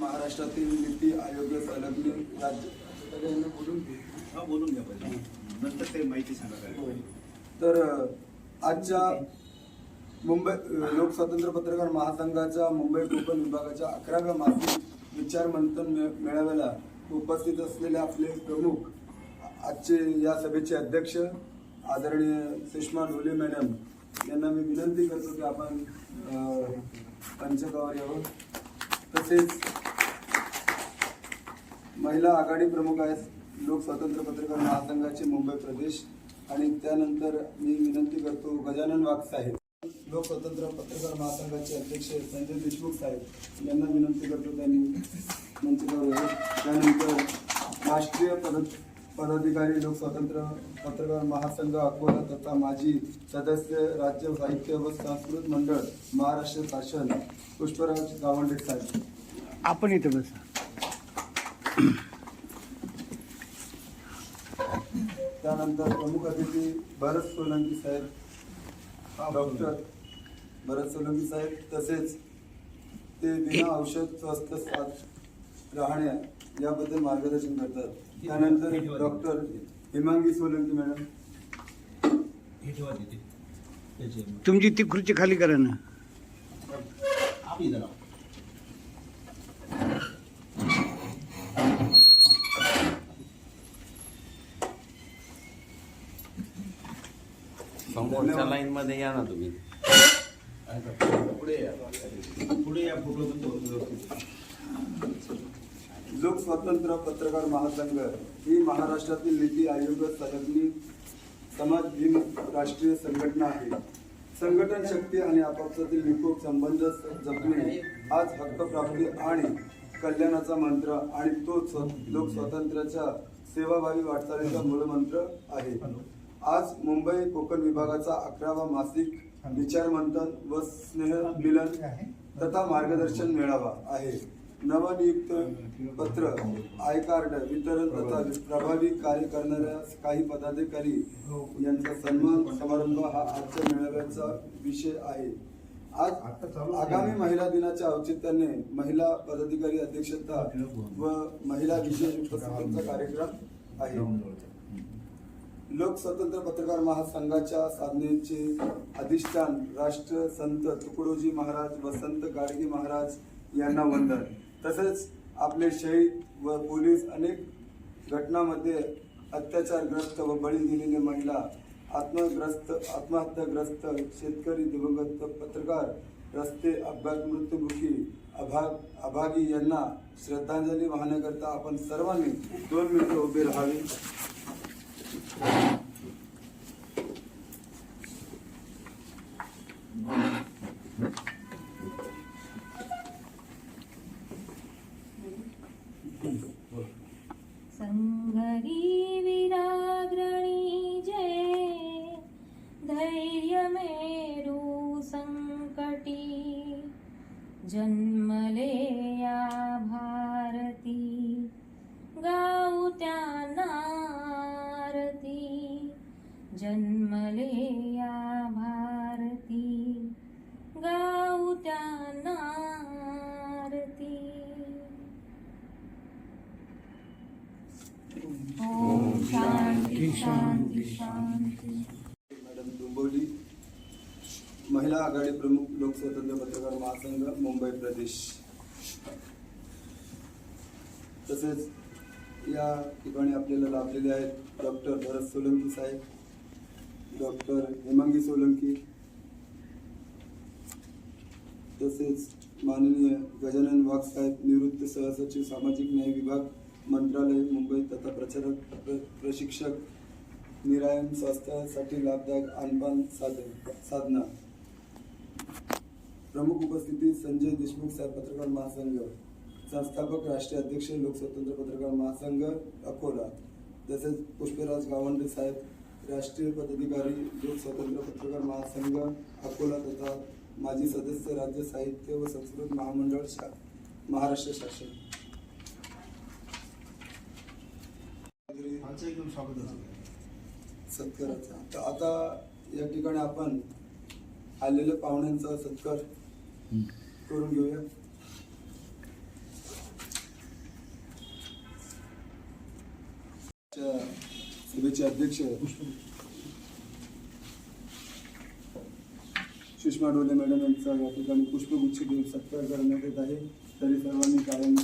महाराष्ट्रातील नीती आयोग संलग्न राज्य बोलून घ्या पाहिजे नंतर ते माहिती सांगा काय. तर आजच्या मुंबई लोकस्वातंत्र्य पत्रकार महासंघाच्या मुंबई कोकण विभागाच्या 11व्या मासिक विचार मंथन मेळाव्याला उपस्थित असलेले आपले प्रमुख आजचे या सभेचे अध्यक्ष आदरणीय सुषमा ढोले मॅडम यांना मी विनंती करतो की आपण पंचकावर यावं. तसेच महिला आघाडी प्रमुख आहेत लोकस्वातंत्र्य पत्रकार महासंघाचे मुंबई प्रदेश, आणि त्यानंतर मी विनंती करतो गजानन वाघ साहेब लोकस्वातंत्र्य पत्रकार महासंघाचे अध्यक्ष संजय देशमुख साहेब यांना विनंती करतो त्यांनी मंचावर यावं. त्यानंतर राष्ट्रीय पदाधिकारी लोकस्वातंत्र्य पत्रकार महासंघ अकोला तथा माजी सदस्य राज्य साहित्य व संस्कृत मंडळ महाराष्ट्र शासन पुष्पराज गावंडे साहेब आपण इथे बसा. त्यानंतर प्रमुख अतिथी भरत सोलंकी साहेब, डॉक्टर भरत सोलंकी साहेब, तसेच ते विना औषध स्वस्थ राहण्या याबद्दल मार्गदर्शन करतात. त्यानंतर डॉक्टर हेमांगी सोलंकी मॅडम, तुमची ती खुर्ची खाली करा ना. समोरच्या लाईन मध्ये या ना तुम्ही. पुढे या लोकस्वातंत्र्य पत्रकार महासंघ ही महाराष्ट्रातील नीती आयोग संलग्न समाज भीम राष्ट्रीय संघटना आहे. संघटन शक्ती आणि आपापसातील निकोप संबंध जपणे हाच हक्कप्राप्ती आणि कल्याणाचा मंत्र आणि तोच लोकस्वातंत्र्याच्या सेवाभावी वाटचालीचा मूलमंत्र आहे. आज मुंबई कोकण विभागाचा 11वा मासिक विचार मंथन व स्नेह मिलन तथा मार्गदर्शन मेळावा आहे. नवनियुक्त पत्र, आय कार्ड वितरण तथा प्रभावी कार्य करणाऱ्या काही पदाधिकारी यांचा सन्मान समारंभ हा आजच्या मेळाव्याचा विषय आहे. आज आगामी महिला दिनाच्या औचित्याने महिला पदाधिकारी अध्यक्षता व महिला विशेष उपस्थितीचा कार्यक्रम आहे. लोकस्वातंत्र्य पत्रकार महासंघाच्या साधनेचे अधिष्ठान राष्ट्र संत तुकडोजी महाराज व संत गाडगे महाराज यांना वंदन. तसेच आपले शहीद व पोलीस अनेक घटनांमध्ये अत्याचारग्रस्त व बळी गेलेले महिला, आत्महत्याग्रस्त शेतकरी, दिवंगत पत्रकार, रस्ते अपघात मृत्युमुखी अभागी यांना श्रद्धांजली वाहण्याकरता आपण सर्वांनी 2 मिनिटे उभे राहावे. संघरी विराग्रणी जय, धैर्य मेरू संकटी, जन्मले या भारती, गाऊ त्यांना आरती, जन्मले या भारती, गाऊ त्यांना आरती. ओम शांती शांती शांती. मॅडम डोंबिवली, महिला आघाडी प्रमुख लोकस्वातंत्र्य पत्रकार महासंघ मुंबई प्रदेश. तसेच या ठिकाणी आपल्याला लाभलेले आहेत डॉक्टर भरत सोलंकी साहेब, डॉक्टर हेमांगी सोलंकी, तसेच माननीय गजानन वाघ साहेब, निवृत्त सहसचिव सामाजिक न्याय विभाग मंत्रालय मुंबई तथा प्रशिक्षक निरायन स्वास्थ्यासाठी लाभदायक अनपान साधना. प्रमुख उपस्थिती संजय देशमुख साहेब पत्रकार महासंघ, संस्थापक राष्ट्रीय अध्यक्ष लोकस्वातंत्र्य पत्रकार महासंघ अकोला, तसेच पुष्पराज गावंडे साहेब राष्ट्रीय पदाधिकारी लोकस्वातंत्र्य पत्रकार महासंघ अकोला तथा माजी सदस्य राज्य साहित्य व संस्कृत महामंडळ महाराष्ट्र शासन. एकदम स्वागत सत्काराचा. आता या ठिकाणी आपण आलेल्या पाहुण्यांचा सत्कार करून घेऊया. सभेचे अध्यक्ष सुषमा डोले मॅडम यांचा या ठिकाणी पुष्पगुच्छ देऊन सत्कार करण्यात येत आहे. तरी सर्वांनी कायम